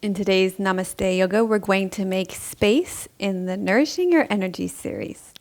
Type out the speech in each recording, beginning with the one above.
In today's Namaste Yoga, we're going to make space in the Nourishing Your Energy series.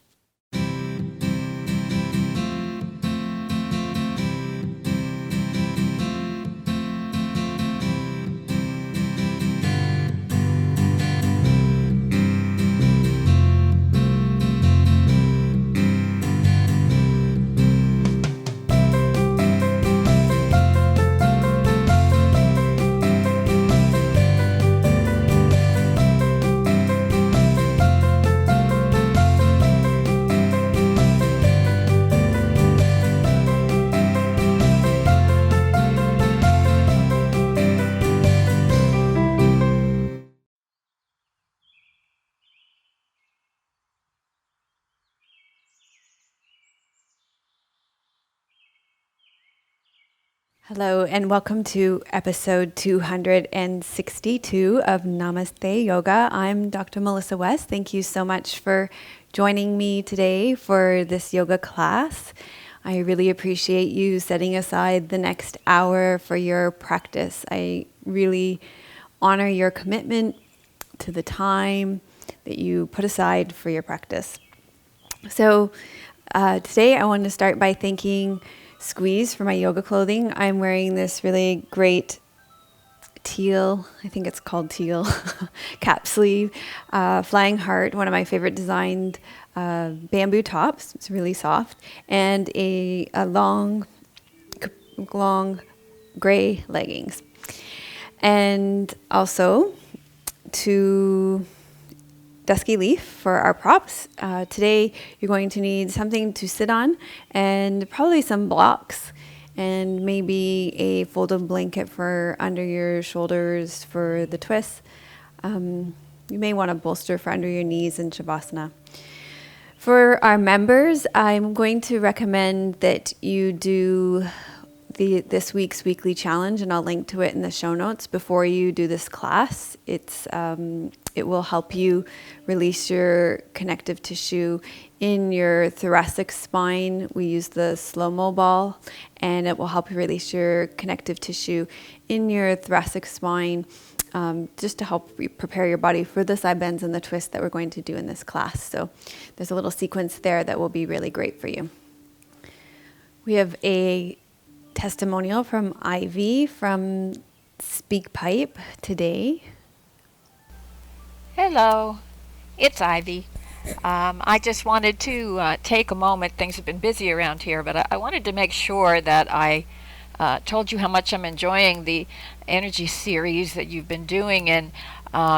Hello, and welcome to episode 262 of Namaste Yoga. I'm Dr. Melissa West. Thank you so much for joining me today for this yoga class. I really appreciate you setting aside the next hour for your practice. I really honor your commitment to the time that you put aside for your practice. So today I want to start by thanking Squeeze for my yoga clothing. I'm wearing this really great teal, I think it's called teal, cap sleeve, Flying Heart, one of my favorite designed bamboo tops. It's really soft, and a long gray leggings. And also to Dusky Leaf for our props. Today you're going to need something to sit on and probably some blocks and maybe a folded blanket for under your shoulders for the twists. You may want a bolster for under your knees in Shavasana. For our members, I'm going to recommend that you do this week's weekly challenge, and I'll link to it in the show notes before you do this class. It will help you release your connective tissue in your thoracic spine. We use the slow-mo ball, and it will help you release your connective tissue in your thoracic spine, just to help prepare your body for the side bends and the twists that we're going to do in this class. So there's a little sequence there that will be really great for you. We have a testimonial from Ivy from SpeakPipe today. Hello, it's Ivy. I just wanted to take a moment. Things have been busy around here, but I wanted to make sure that I told you how much I'm enjoying the energy series that you've been doing, and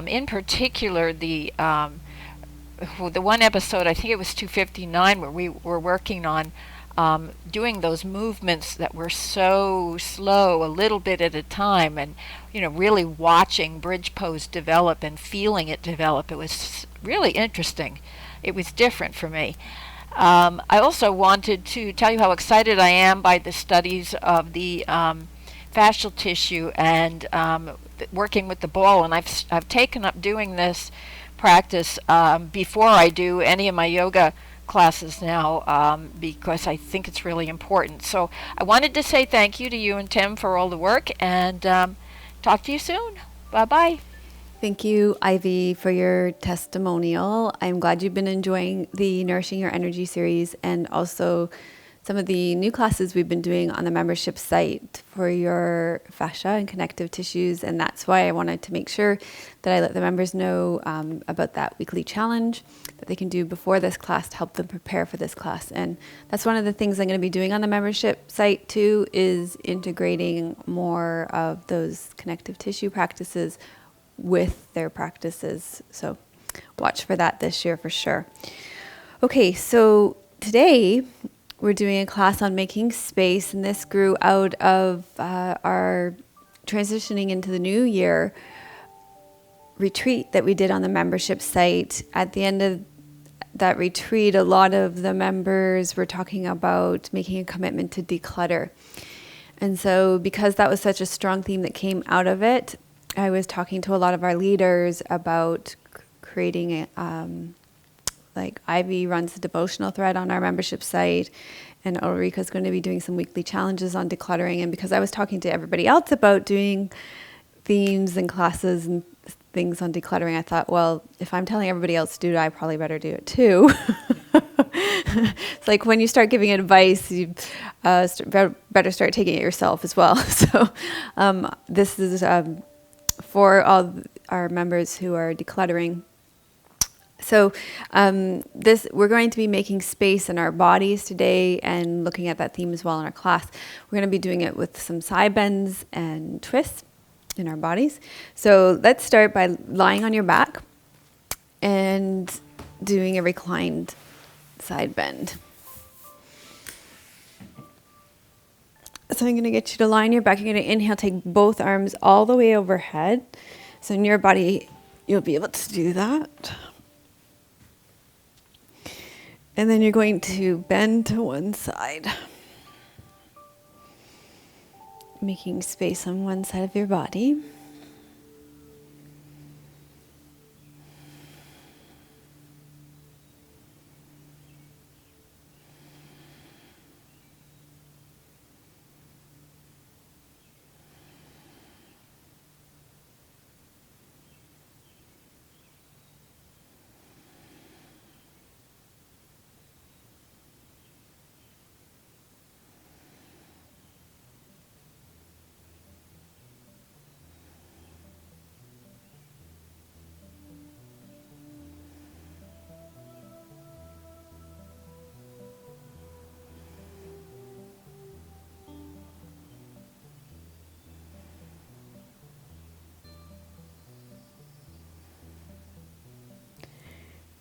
in particular the one episode, I think it was 259, where we were working on doing those movements that were so slow, a little bit at a time, and really watching bridge pose develop and feeling it develop. It was really interesting. It was different for me. I also wanted to tell you how excited I am by the studies of the fascial tissue and working with the ball, and I've taken up doing this practice before I do any of my yoga classes now, because I think it's really important. So I wanted to say thank you to you and Tim for all the work, and talk to you soon. Bye-bye. Thank you, Ivy, for your testimonial. I'm glad you've been enjoying the Nourishing Your Energy series and also some of the new classes we've been doing on the membership site for your fascia and connective tissues. And that's why I wanted to make sure that I let the members know about that weekly challenge that they can do before this class to help them prepare for this class. And that's one of the things I'm going to be doing on the membership site too, is integrating more of those connective tissue practices with their practices. So watch for that this year for sure. Okay, so today we're doing a class on making space, and this grew out of our transitioning into the new year retreat that we did on the membership site. At the end of that retreat, a lot of the members were talking about making a commitment to declutter. And so because that was such a strong theme that came out of it, I was talking to a lot of our leaders about creating like Ivy runs the devotional thread on our membership site, and Ulrika is going to be doing some weekly challenges on decluttering. And because I was talking to everybody else about doing themes and classes and things on decluttering, I thought, well, if I'm telling everybody else to do it, I probably better do it too. It's like when you start giving advice, you better start taking it yourself as well. So this is for all our members who are decluttering. So we're going to be making space in our bodies today and looking at that theme as well in our class. We're going to be doing it with some side bends and twists in our bodies. So let's start by lying on your back and doing a reclined side bend. So I'm going to get you to lie on your back. You're going to inhale, take both arms all the way overhead. So in your body, you'll be able to do that. And then you're going to bend to one side, making space on one side of your body.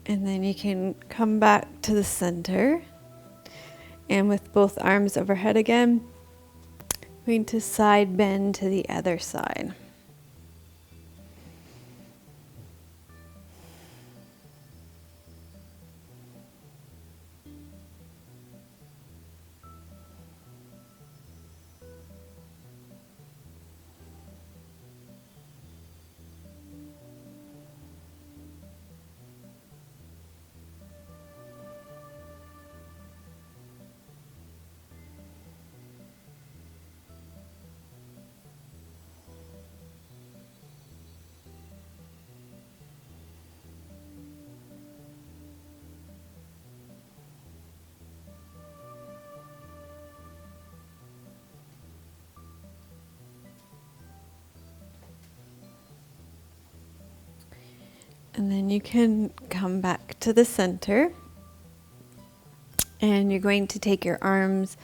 And then you can come back to the center. And with both arms overhead again, going to side bend to the other side. And then you can come back to the center. And you're going to take your arms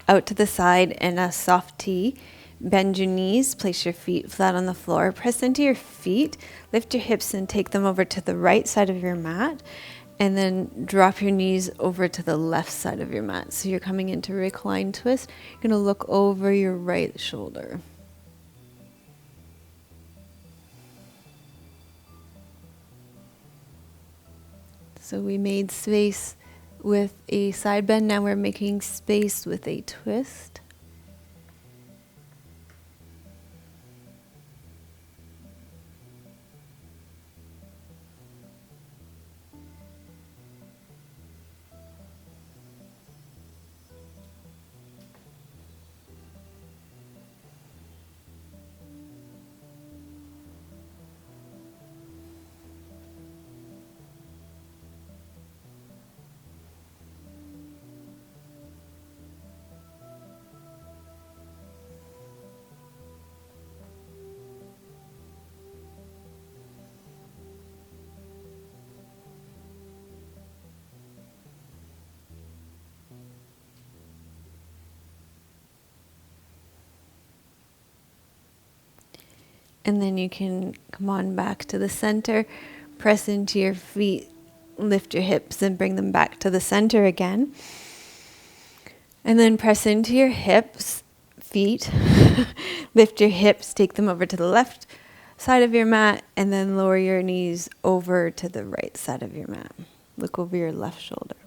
out to the side in a soft T. Bend your knees, place your feet flat on the floor, press into your feet, lift your hips and take them over to the right side of your mat. And then drop your knees over to the left side of your mat. So you're coming into recline twist. You're going to look over your right shoulder. So we made space with a side bend. Now we're making space with a twist. And then you can come on back to the center, press into your feet, lift your hips and bring them back to the center again. And then press into your hips, feet, lift your hips, take them over to the left side of your mat, and then lower your knees over to the right side of your mat. Look over your left shoulder.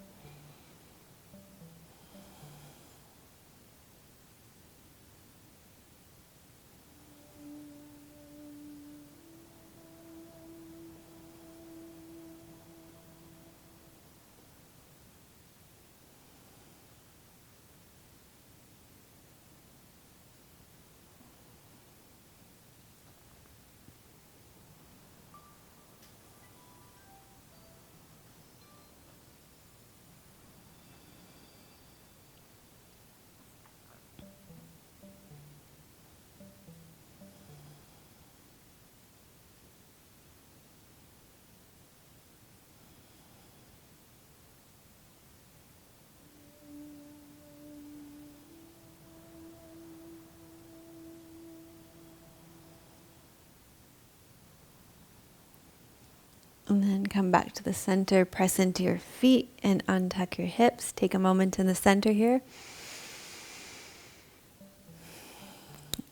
And then come back to the center, press into your feet and untuck your hips. Take a moment in the center here.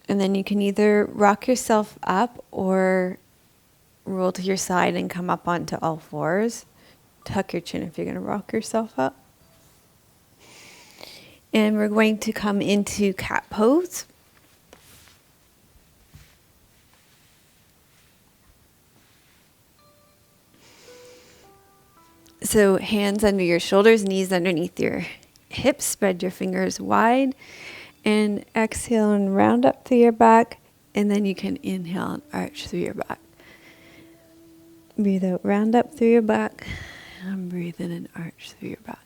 And then you can either rock yourself up or roll to your side and come up onto all fours. Tuck your chin if you're going to rock yourself up. And we're going to come into cat pose. So hands under your shoulders, knees underneath your hips, spread your fingers wide, and exhale and round up through your back, and then you can inhale and arch through your back. Breathe out, round up through your back, and breathe in and arch through your back.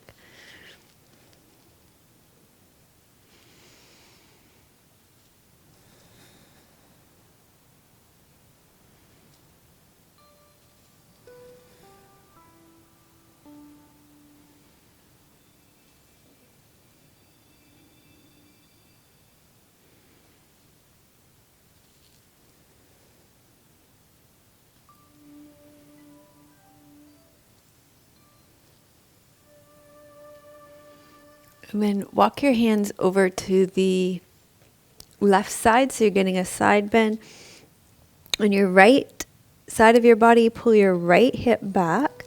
And then walk your hands over to the left side, so you're getting a side bend. On your right side of your body, pull your right hip back.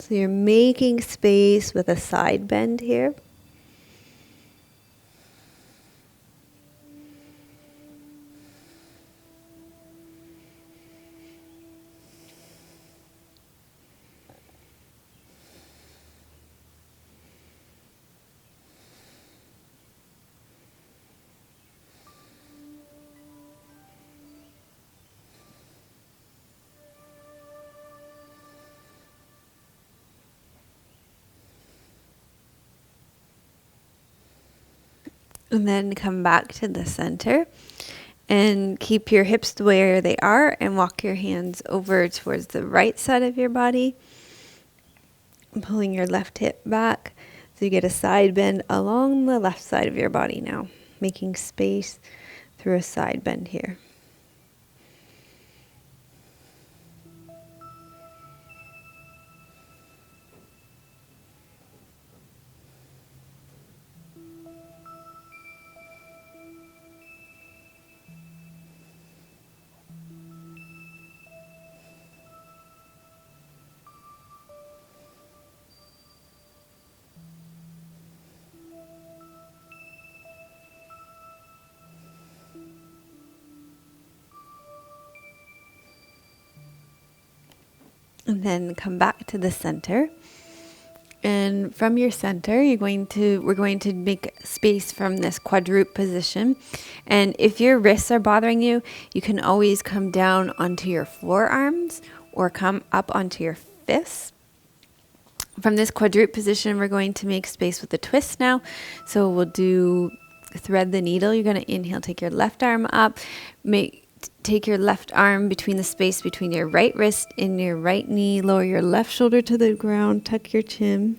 So you're making space with a side bend here. And then come back to the center and keep your hips where they are and walk your hands over towards the right side of your body, pulling your left hip back so you get a side bend along the left side of your body now, making space through a side bend here. And then come back to the center. And from your center, we're going to make space from this quadruped position. And if your wrists are bothering you, you can always come down onto your forearms or come up onto your fists. From this quadruped position, we're going to make space with a twist now. So we'll do thread the needle. You're going to inhale, take your left arm up, take your left arm between the space between your right wrist and your right knee. Lower your left shoulder to the ground. Tuck your chin.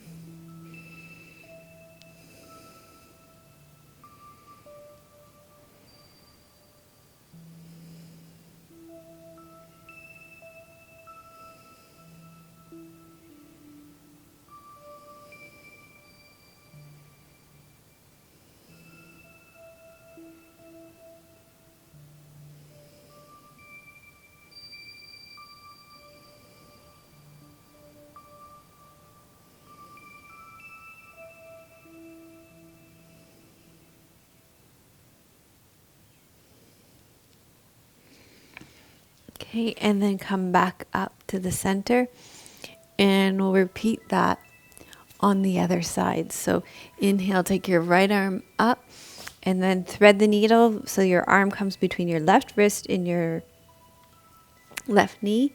Okay, and then come back up to the center, and we'll repeat that on the other side. So inhale, take your right arm up, and then thread the needle so your arm comes between your left wrist and your left knee.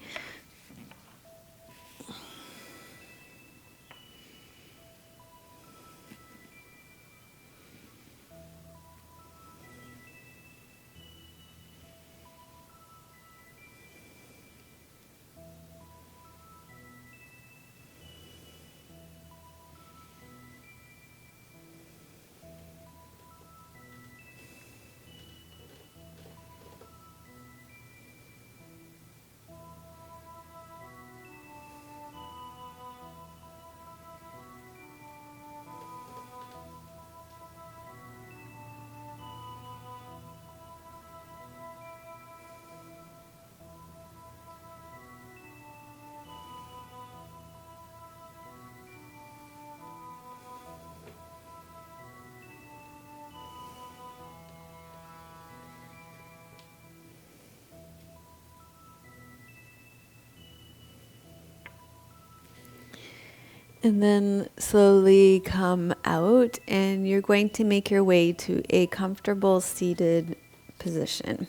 And then slowly come out, and you're going to make your way to a comfortable seated position.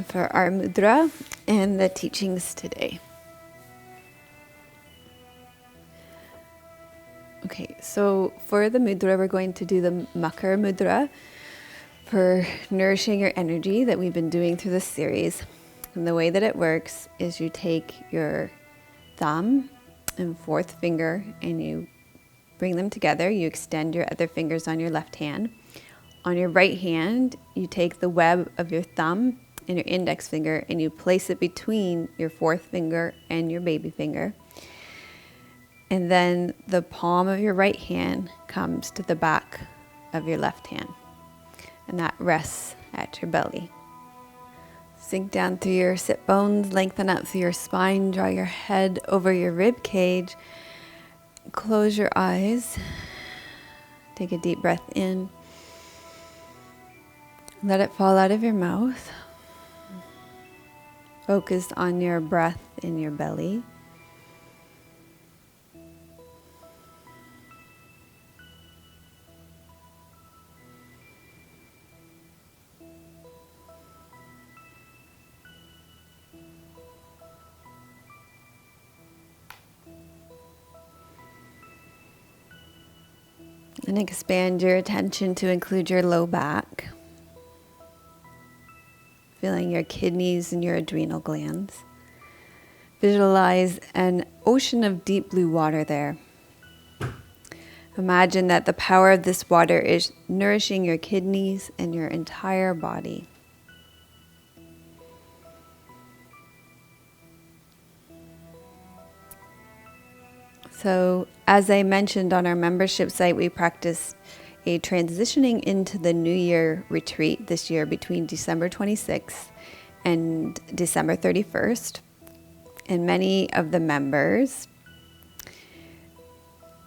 For our mudra and the teachings today. Okay, so for the mudra, we're going to do the makar mudra for nourishing your energy that we've been doing through this series. And the way that it works is you take your thumb and fourth finger and you bring them together. You extend your other fingers on your left hand. On your right hand, you take the web of your thumb and your index finger and you place it between your fourth finger and your baby finger. And then the palm of your right hand comes to the back of your left hand. And that rests at your belly. Sink down through your sit bones, lengthen up through your spine, draw your head over your rib cage. Close your eyes. Take a deep breath in. Let it fall out of your mouth. Focus on your breath in your belly. And expand your attention to include your low back. Feeling your kidneys and your adrenal glands. Visualize an ocean of deep blue water there. Imagine that the power of this water is nourishing your kidneys and your entire body. So, as I mentioned on our membership site, we practiced a transitioning into the New Year retreat this year between December 26th and December 31st. And many of the members,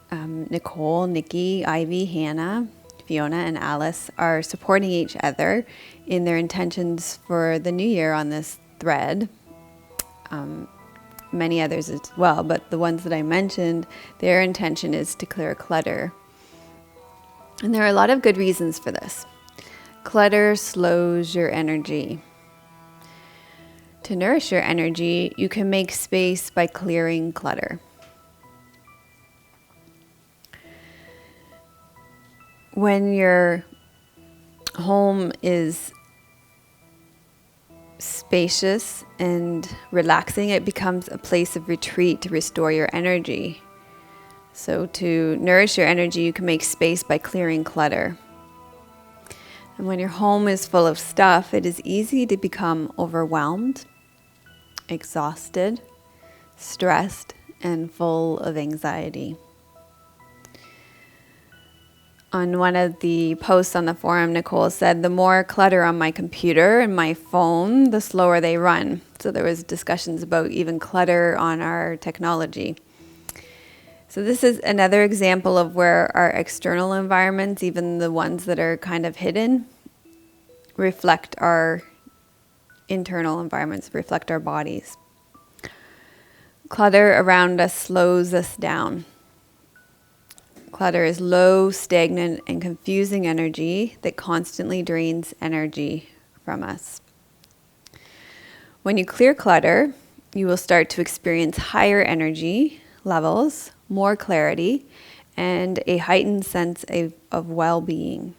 Nicole, Nikki, Ivy, Hannah, Fiona, and Alice, are supporting each other in their intentions for the new year on this thread. Many others as well, but the ones that I mentioned, their intention is to clear clutter. And there are a lot of good reasons for this. Clutter slows your energy. To nourish your energy, you can make space by clearing clutter. When your home is spacious and relaxing, it becomes a place of retreat to restore your energy. So to nourish your energy, you can make space by clearing clutter. And when your home is full of stuff, it is easy to become overwhelmed, exhausted, stressed, and full of anxiety. On one of the posts on the forum, Nicole said, the more clutter on my computer and my phone, the slower they run. So there was discussions about even clutter on our technology. So this is another example of where our external environments, even the ones that are kind of hidden, reflect our internal environments, reflect our bodies. Clutter around us slows us down. Clutter is low, stagnant, and confusing energy that constantly drains energy from us. When you clear clutter, you will start to experience higher energy levels, more clarity, and a heightened sense of well-being.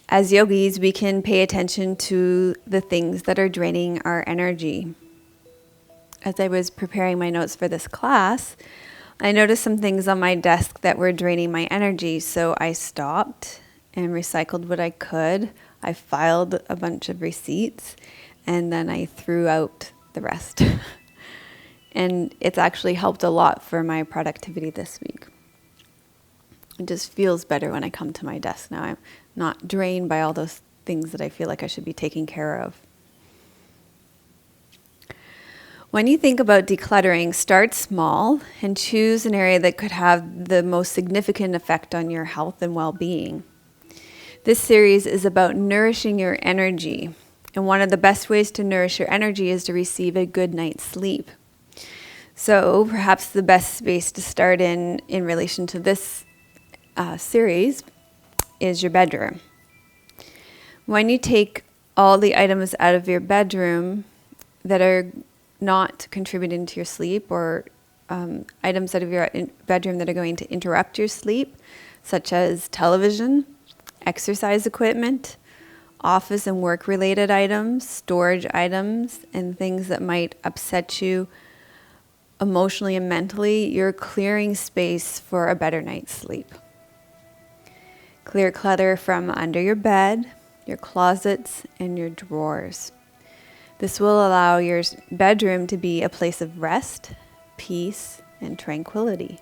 As yogis, we can pay attention to the things that are draining our energy. As I was preparing my notes for this class, I noticed some things on my desk that were draining my energy, so I stopped and recycled what I could. I filed a bunch of receipts, and then I threw out the rest. And it's actually helped a lot for my productivity this week. It just feels better when I come to my desk now. I'm not drained by all those things that I feel like I should be taking care of. When you think about decluttering, start small and choose an area that could have the most significant effect on your health and well-being. This series is about nourishing your energy And one of the best ways to nourish your energy is to receive a good night's sleep. So perhaps the best space to start in relation to this series is your bedroom. When you take all the items out of your bedroom that are not contributing to your sleep, or items out of your bedroom that are going to interrupt your sleep, such as television, exercise equipment, office and work-related items, storage items, and things that might upset you emotionally and mentally, you're clearing space for a better night's sleep. Clear clutter from under your bed, your closets, and your drawers. This will allow your bedroom to be a place of rest, peace, and tranquility.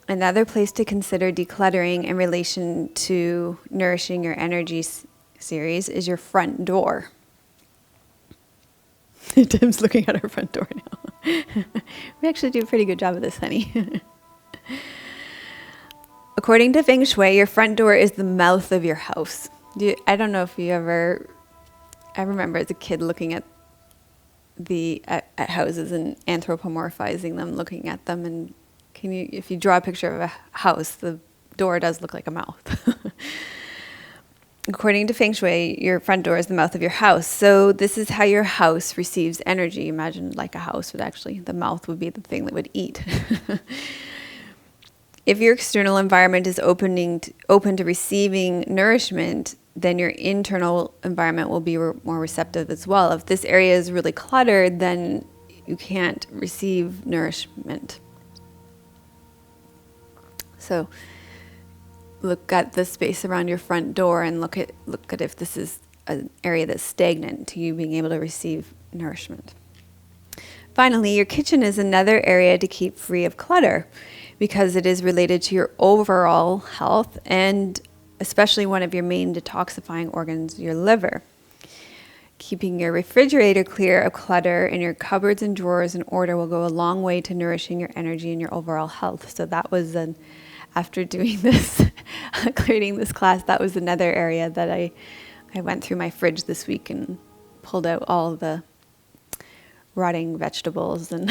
Another place to consider decluttering in relation to nourishing your energy series is your front door. Tim's looking at our front door now. We actually do a pretty good job of this, honey. According to Feng Shui, your front door is the mouth of your house. I don't know if you ever... I remember as a kid looking at houses and anthropomorphizing them, looking at them, and if you draw a picture of a house, the door does look like a mouth. According to Feng Shui, your front door is the mouth of your house. So this is how your house receives energy. Imagine like a house would actually, the mouth would be the thing that would eat. If your external environment is open to receiving nourishment, then your internal environment will be more receptive as well. If this area is really cluttered, then you can't receive nourishment. So look at the space around your front door and look at if this is an area that's stagnant to you being able to receive nourishment. Finally, your kitchen is another area to keep free of clutter because it is related to your overall health and especially one of your main detoxifying organs, your liver. Keeping your refrigerator clear of clutter and your cupboards and drawers in order will go a long way to nourishing your energy and your overall health. So that was after doing this, creating this class, that was another area that I went through my fridge this week and pulled out all the rotting vegetables and,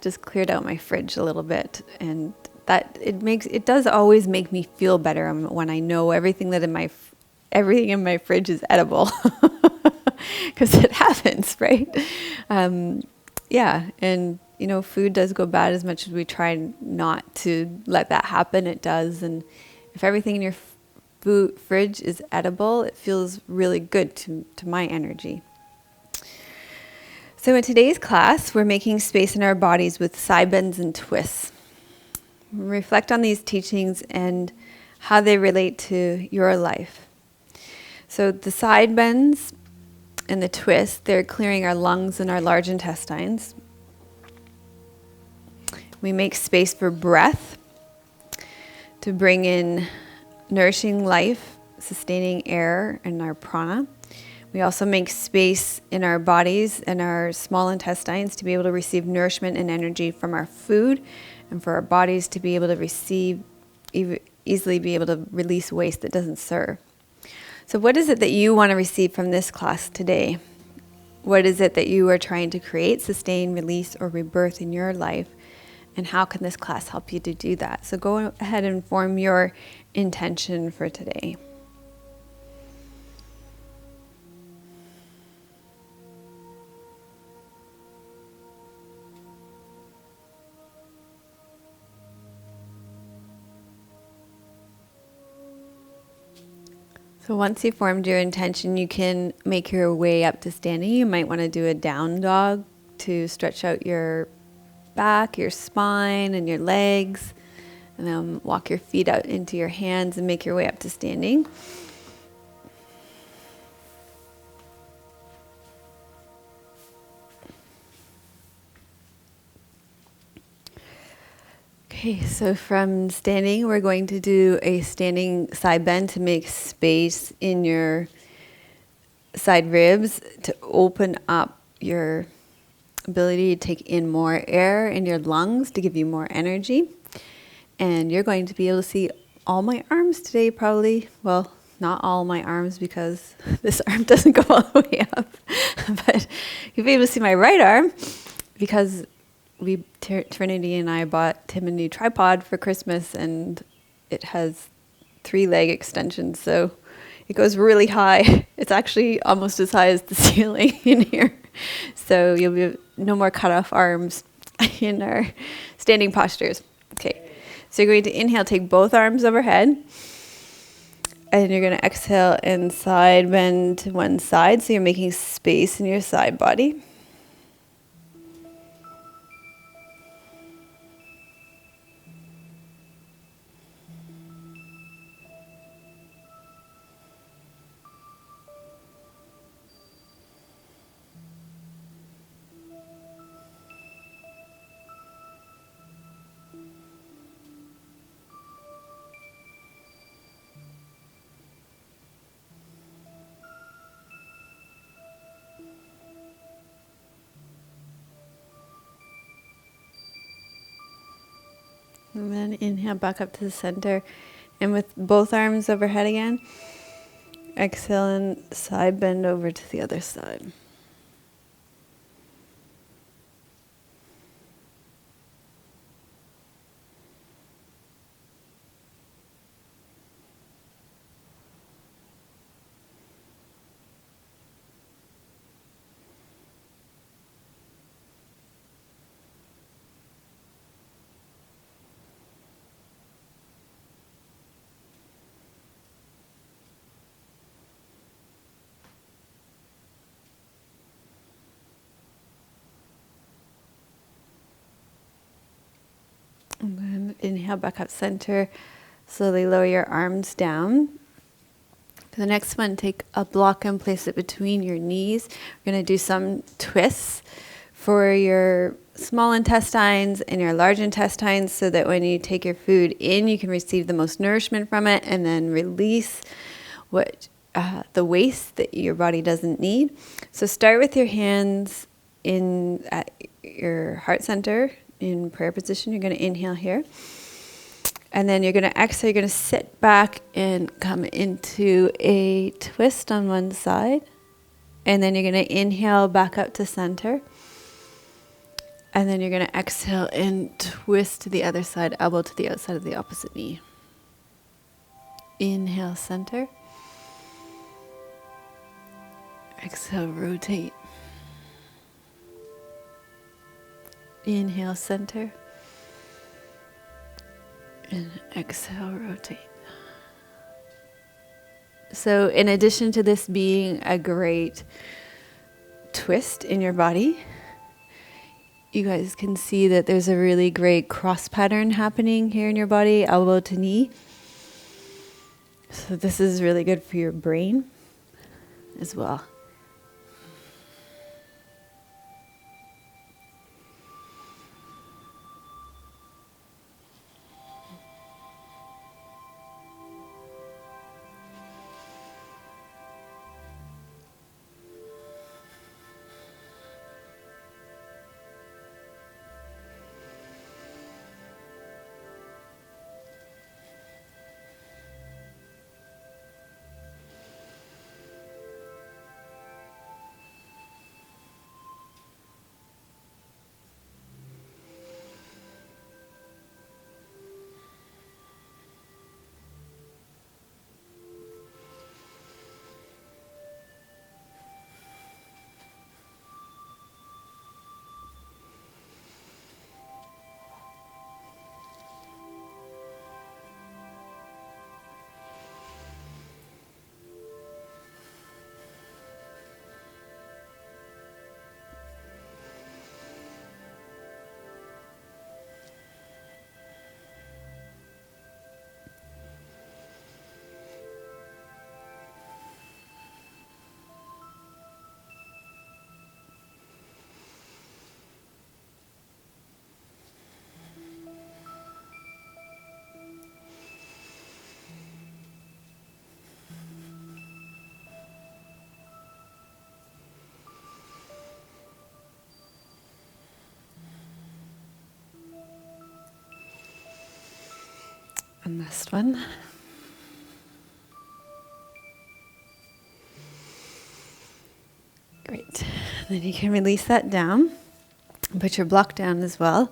just cleared out my fridge a little bit. And that it does always make me feel better when I know everything in my fridge is edible, because it happens, right? And food does go bad as much as we try not to let that happen. It does. And if everything in your fridge is edible, it feels really good to my energy. So in today's class, we're making space in our bodies with side bends and twists. Reflect on these teachings and how they relate to your life. So the side bends and the twists, they're clearing our lungs and our large intestines. We make space for breath to bring in nourishing life, sustaining air, and our prana. We also make space in our bodies and our small intestines to be able to receive nourishment and energy from our food, and for our bodies to be able to easily be able to release waste that doesn't serve. So what is it that you want to receive from this class today? What is it that you are trying to create, sustain, release, or rebirth in your life? And how can this class help you to do that? So go ahead and form your intention for today. So once you formed your intention, you can make your way up to standing. You might want to do a down dog to stretch out your back, your spine, and your legs. And then walk your feet out into your hands and make your way up to standing. Okay, so from standing, we're going to do a standing side bend to make space in your side ribs to open up your ability to take in more air in your lungs to give you more energy. And you're going to be able to see all my arms today, probably. Well, not all my arms because this arm doesn't go all the way up. But you'll be able to see my right arm because Trinity and I bought Tim a new tripod for Christmas, and it has 3 leg extensions. So it goes really high. It's actually almost as high as the ceiling in here. So you'll be no more cut off arms in our standing postures. Okay. So you're going to inhale, take both arms overhead. And you're going to exhale and side bend to one side. So you're making space in your side body. And then inhale back up to the center. And with both arms overhead again, exhale and side bend over to the other side. And then inhale back up center. Slowly lower your arms down. For the next one, take a block and place it between your knees. We're going to do some twists for your small intestines and your large intestines so that when you take your food in, you can receive the most nourishment from it and then release the waste that your body doesn't need. So start with your hands in at your heart center in prayer position. You're going to inhale here. And then you're going to exhale. You're going to sit back and come into a twist on one side. And then you're going to inhale back up to center. And then you're going to exhale and twist to the other side, elbow to the outside of the opposite knee. Inhale, center. Exhale, rotate. Inhale, center. And exhale, rotate. So in addition to this being a great twist in your body, you guys can see that there's a really great cross pattern happening here in your body, elbow to knee. So this is really good for your brain as well. One last one. Great. Then you can release that down. Put your block down as well.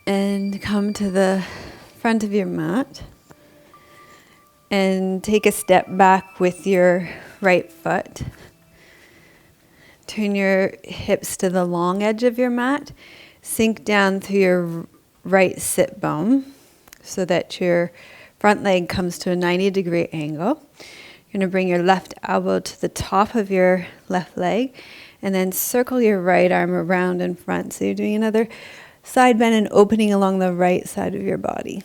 And come to the front of your mat. And take a step back with your right foot. Turn your hips to the long edge of your mat. Sink down through your right sit bone so that your front leg comes to a 90-degree angle. You're going to bring your left elbow to the top of your left leg and then circle your right arm around in front. So you're doing another side bend and opening along the right side of your body.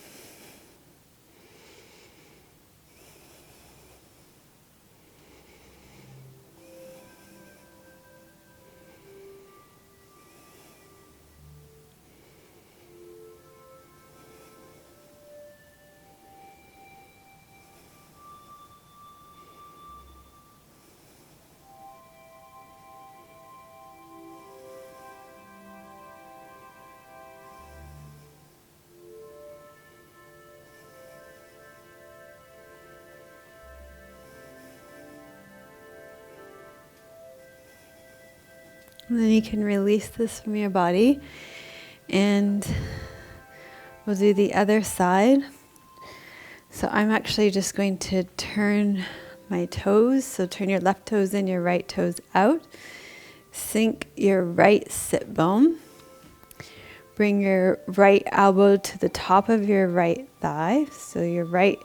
And then you can release this from your body. And we'll do the other side. So I'm actually just going to turn my toes. So turn your left toes in, your right toes out. Sink your right sit bone. Bring your right elbow to the top of your right thigh. So your right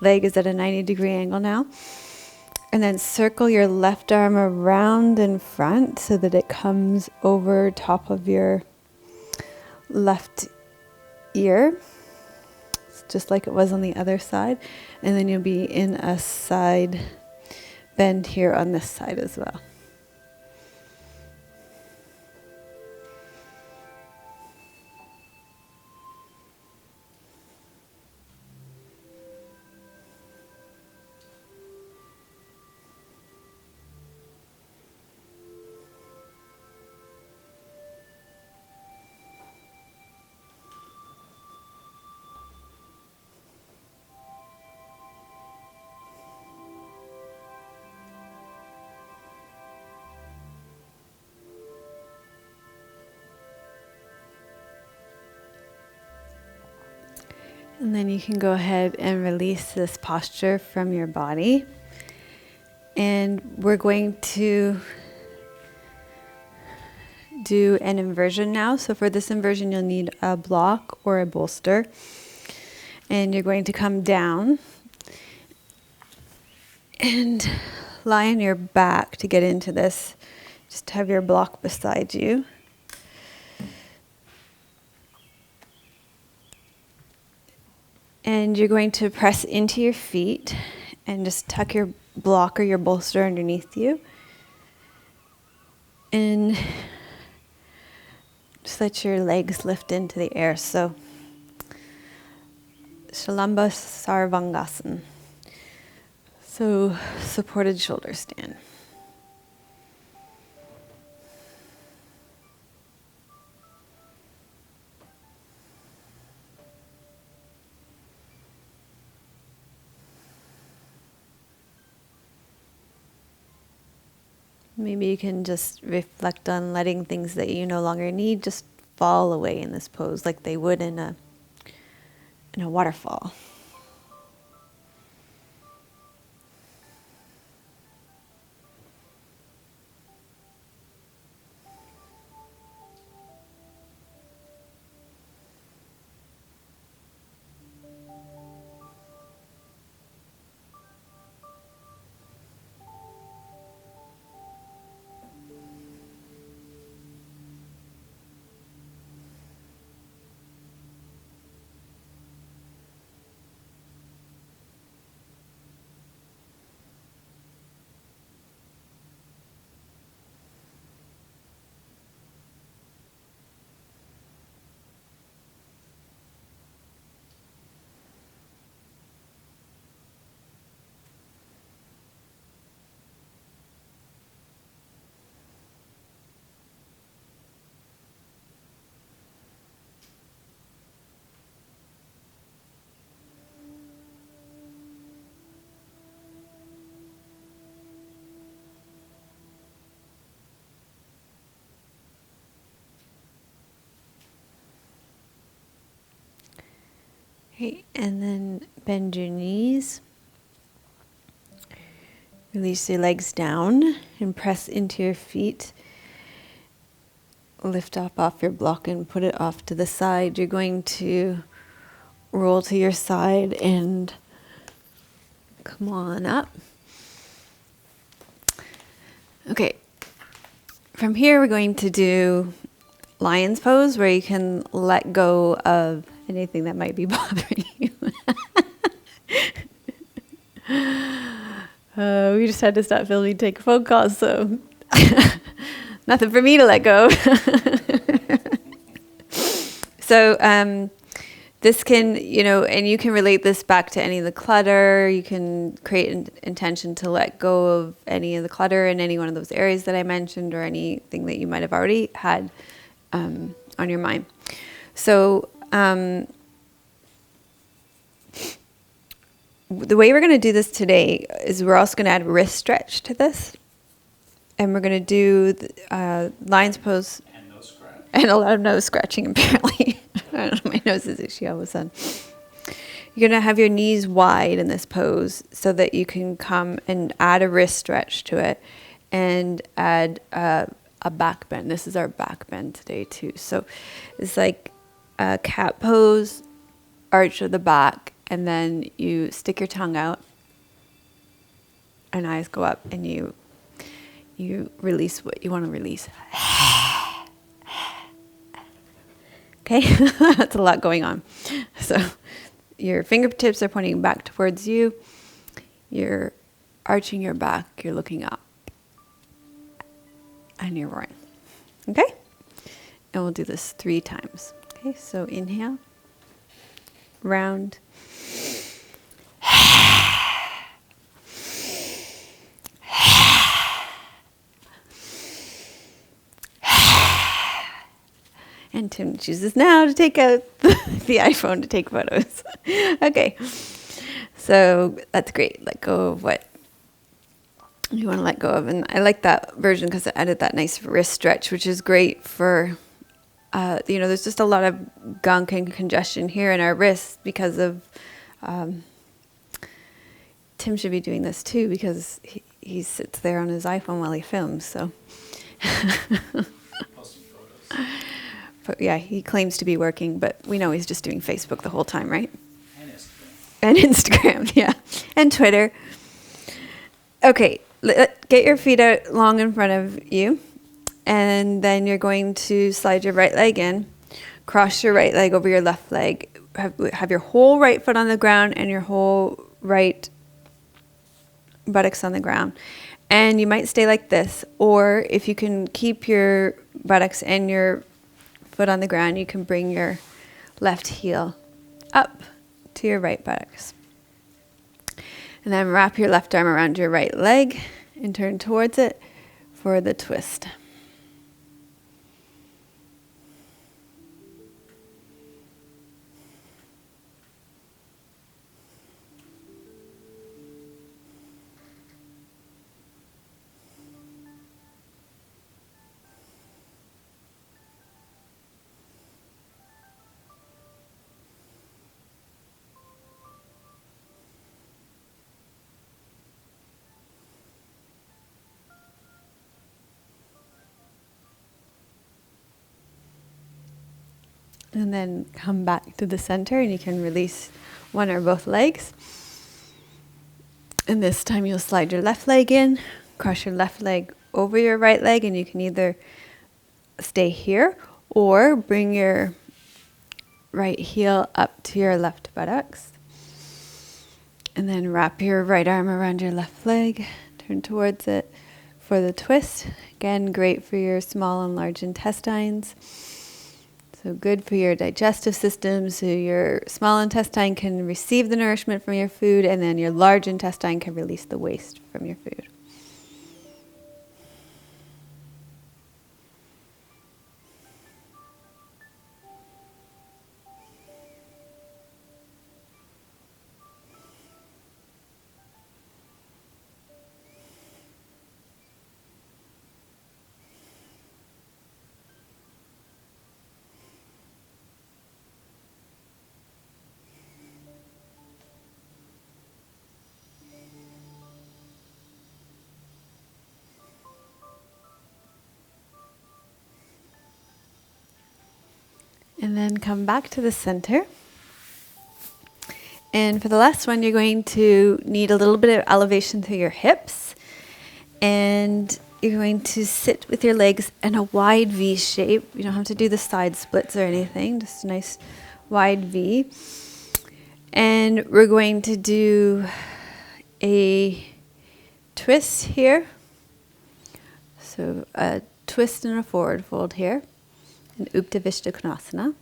leg is at a 90-degree angle now. And then circle your left arm around in front so that it comes over top of your left ear. It's just like it was on the other side. And then you'll be in a side bend here on this side as well. And then you can go ahead and release this posture from your body. And we're going to do an inversion now. So for this inversion, you'll need a block or a bolster. And you're going to come down and lie on your back to get into this. Just have your block beside you. And you're going to press into your feet and just tuck your block or your bolster underneath you. And just let your legs lift into the air. So, Shalamba Sarvangasana. So, supported shoulder stand. Maybe you can just reflect on letting things that you no longer need just fall away in this pose like they would in a waterfall. Okay, and then bend your knees. Release your legs down and press into your feet. Lift up off your block and put it off to the side. You're going to roll to your side and come on up. Okay, from here we're going to do lion's pose, where you can let go of anything that might be bothering you. We just had to stop filming, take phone calls, so nothing for me to let go. So this can, and you can relate this back to any of the clutter. You can create an intention to let go of any of the clutter in any one of those areas that I mentioned, or anything that you might have already had on your mind. So the way we're going to do this today is we're also going to add wrist stretch to this. And we're going to do lion's pose. And no scratch. And a lot of nose scratching, apparently. I don't know, my nose is itchy all of a sudden. You're going to have your knees wide in this pose so that you can come and add a wrist stretch to it and add a back bend. This is our back bend today, too. So it's like a cat pose, arch of the back, and then you stick your tongue out and eyes go up, and you release what you want to release. Okay, that's a lot going on. So your fingertips are pointing back towards you. You're arching your back. You're looking up. And you're roaring. Okay? And we'll do this 3 times. Okay, so inhale. Round. And Tim chooses now to take out the iPhone to take photos. Okay, so that's great. Let go of what you want to let go of. And I like that version because it added that nice wrist stretch, which is great for, there's just a lot of gunk and congestion here in our wrists because of, Tim should be doing this too because he sits there on his iPhone while he films, so. Posting photos. But yeah, he claims to be working, but we know he's just doing Facebook the whole time, right? And Instagram. And Instagram, yeah. And Twitter. Okay, get your feet out long in front of you. And then you're going to slide your right leg in. Cross your right leg over your left leg. Have your whole right foot on the ground and your whole right buttocks on the ground. And you might stay like this. Or if you can keep your buttocks and your foot on the ground, you can bring your left heel up to your right buttocks. And then wrap your left arm around your right leg and turn towards it for the twist. And then come back to the center, and you can release one or both legs. And this time you'll slide your left leg in, cross your left leg over your right leg, and you can either stay here or bring your right heel up to your left buttocks. And then wrap your right arm around your left leg, turn towards it for the twist. Again, great for your small and large intestines. So good for your digestive system, so your small intestine can receive the nourishment from your food, and then your large intestine can release the waste from your food. And then come back to the center. And for the last one, you're going to need a little bit of elevation through your hips. And you're going to sit with your legs in a wide V shape. You don't have to do the side splits or anything, just a nice wide V. And we're going to do a twist here. So a twist and a forward fold here, in Uttanavishta Konasana.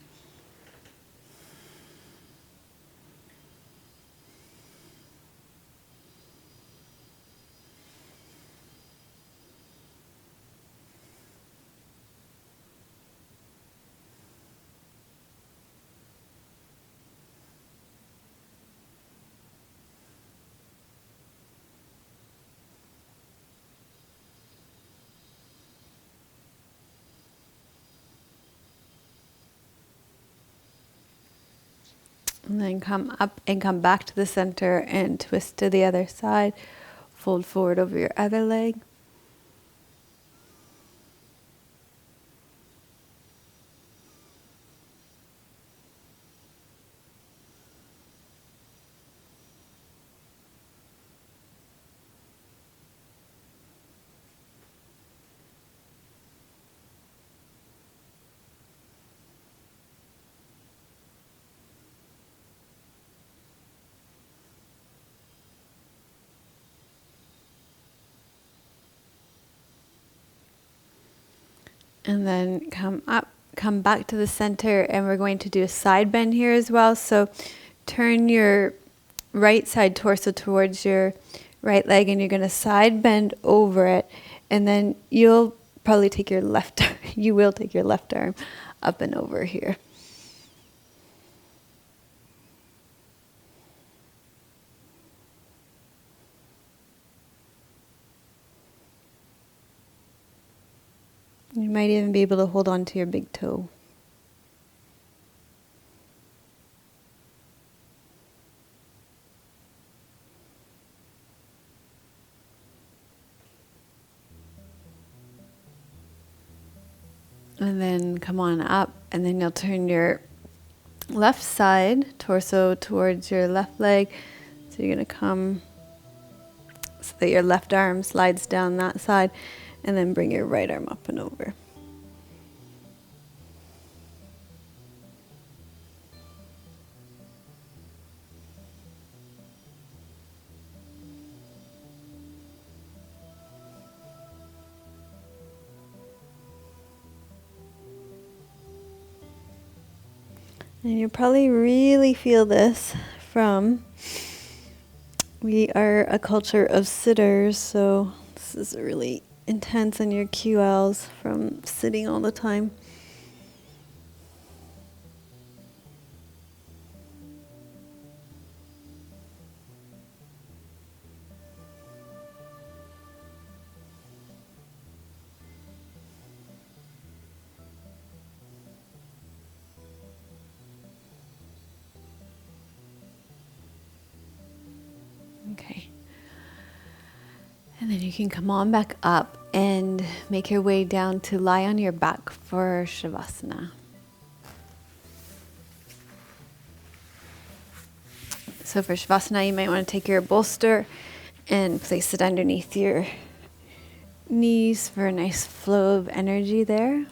And then come up and come back to the center and twist to the other side. Fold forward over your other leg. And then come up, come back to the center, and we're going to do a side bend here as well. So turn your right side torso towards your right leg, and you're going to side bend over it, and then you'll probably take your left, you will take your left arm up and over here. You might even be able to hold on to your big toe. And then come on up, and then you'll turn your left side torso towards your left leg. So you're going to come so that your left arm slides down that side, and then bring your right arm up and over. And you probably really feel this from, we are a culture of sitters, so this is really intense on your QLs from sitting all the time. Okay. And then you can come on back up and make your way down to lie on your back for Shavasana. So for Shavasana, you might want to take your bolster and place it underneath your knees for a nice flow of energy there.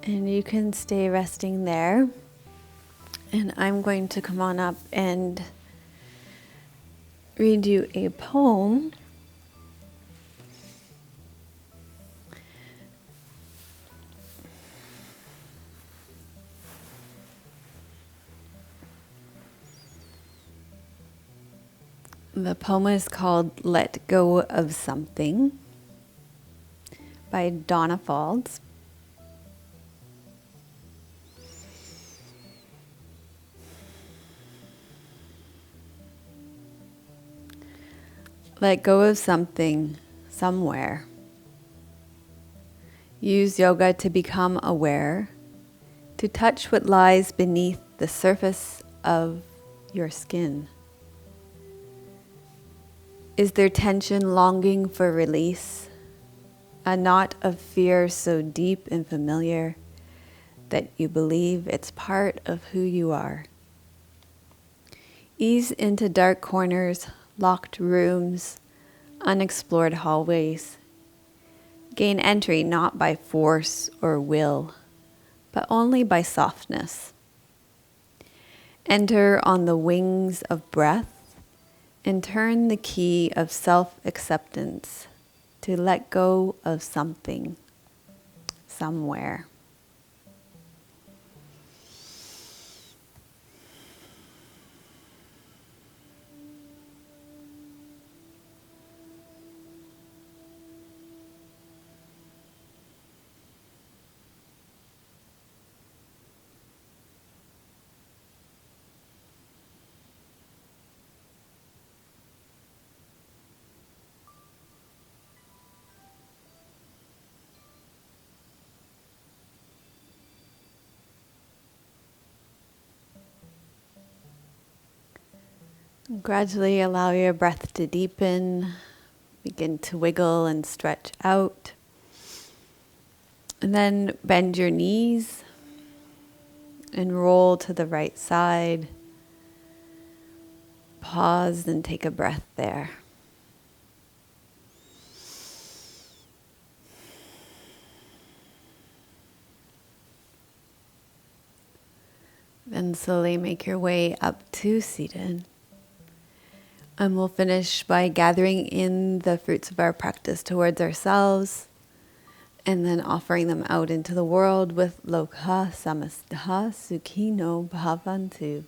And you can stay resting there. And I'm going to come on up and read you a poem. The poem is called Let Go of Something by Donna Falls. Let go of something, somewhere. Use yoga to become aware, to touch what lies beneath the surface of your skin. Is there tension longing for release? A knot of fear so deep and familiar that you believe it's part of who you are. Ease into dark corners, locked rooms, unexplored hallways. Gain entry not by force or will, but only by softness. Enter on the wings of breath and turn the key of self-acceptance to let go of something, somewhere. Gradually allow your breath to deepen, begin to wiggle and stretch out. And then bend your knees and roll to the right side. Pause and take a breath there. Then slowly make your way up to seated. And we'll finish by gathering in the fruits of our practice towards ourselves and then offering them out into the world with Lokha Samastaha Sukhino Bhavantu.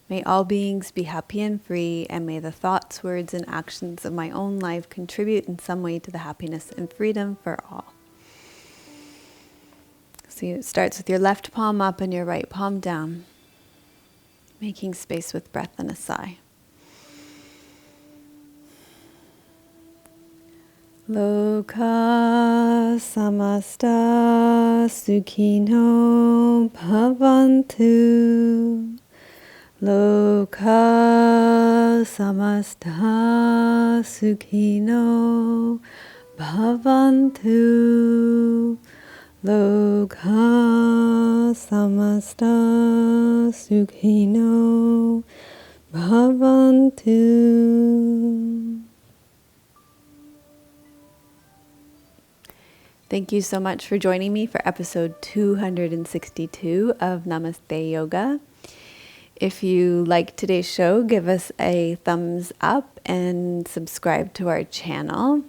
May all beings be happy and free, and may the thoughts, words, and actions of my own life contribute in some way to the happiness and freedom for all. So it starts with your left palm up and your right palm down, making space with breath and a sigh. Lokha samasta sukhino bhavantu. Lokha samasta sukhino bhavantu. Lokha samasta sukhino bhavantu. Thank you so much for joining me for episode 262 of Namaste Yoga. If you like today's show, give us a thumbs up and subscribe to our channel.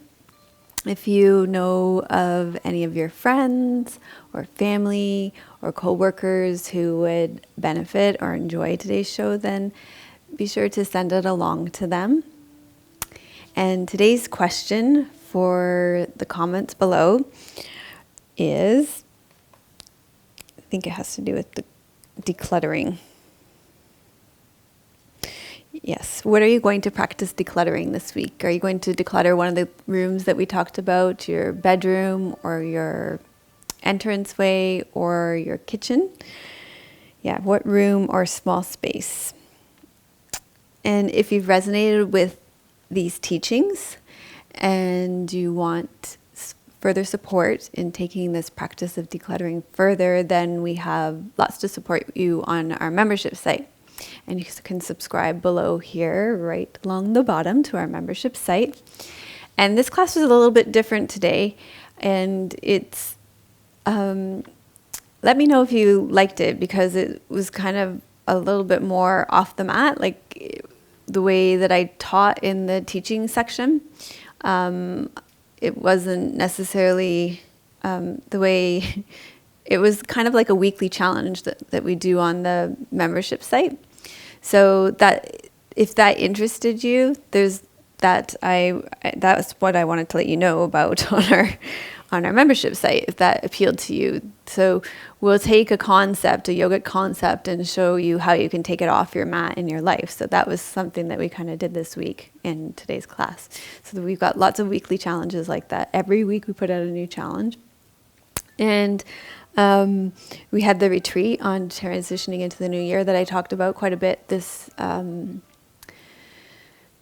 If you know of any of your friends or family or co-workers who would benefit or enjoy today's show, then be sure to send it along to them. And today's question for the comments below is, I think it has to do with the decluttering. Yes. What are you going to practice decluttering this week? Are you going to declutter one of the rooms that we talked about, your bedroom or your entranceway or your kitchen? Yeah, what room or small space? And if you've resonated with these teachings and you want further support in taking this practice of decluttering further, then we have lots to support you on our membership site. And you can subscribe below here, right along the bottom, to our membership site. And this class was a little bit different today. And it's, let me know if you liked it, because it was kind of a little bit more off the mat, like the way that I taught in the teaching section. It wasn't necessarily the way, it was kind of like a weekly challenge that we do on the membership site. So that if that interested you, that's what I wanted to let you know about on our membership site, if that appealed to you. So we'll take a concept, a yogic concept, and show you how you can take it off your mat in your life. So that was something that we kind of did this week in today's class. So we've got lots of weekly challenges like that. Every week we put out a new challenge. And we had the retreat on transitioning into the new year that I talked about quite a bit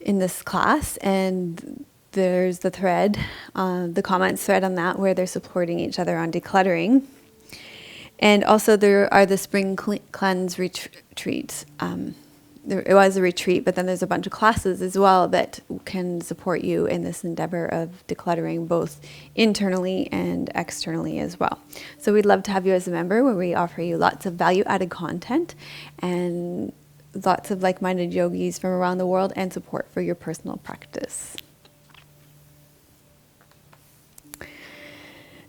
in this class, and there's the thread, the comments thread on that, where they're supporting each other on decluttering. And also there are the spring cleanse retreats. It was a retreat, but then there's a bunch of classes as well that can support you in this endeavor of decluttering, both internally and externally as well. So we'd love to have you as a member, where we offer you lots of value-added content and lots of like-minded yogis from around the world and support for your personal practice.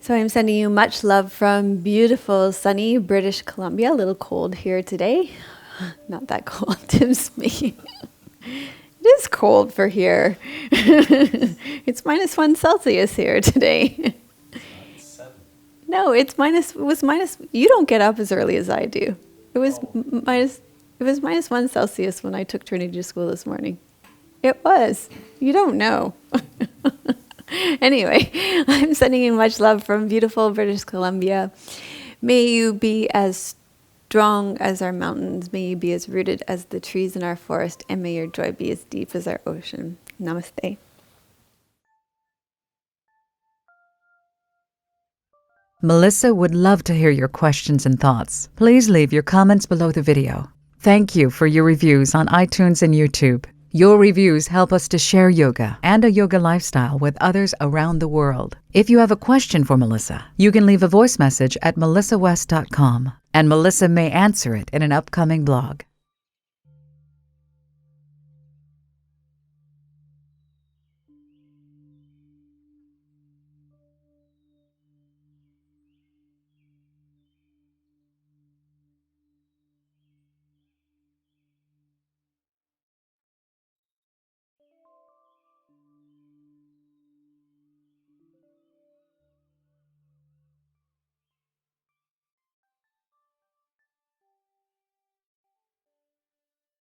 So I'm sending you much love from beautiful, sunny British Columbia. A little cold here today. Not that cold, Tim's me. It is cold for here. It's -1 Celsius here today. No, it was minus. You don't get up as early as I do. It was -1 Celsius when I took Trinity to school this morning. It was. You don't know. Anyway, I'm sending you much love from beautiful British Columbia. May you be as strong as our mountains. May you be as rooted as the trees in our forest, and may your joy be as deep as our ocean. Namaste. Melissa would love to hear your questions and thoughts. Please leave your comments below the video. Thank you for your reviews on iTunes and YouTube. Your reviews help us to share yoga and a yoga lifestyle with others around the world. If you have a question for Melissa, you can leave a voice message at melissawest.com, and Melissa may answer it in an upcoming blog.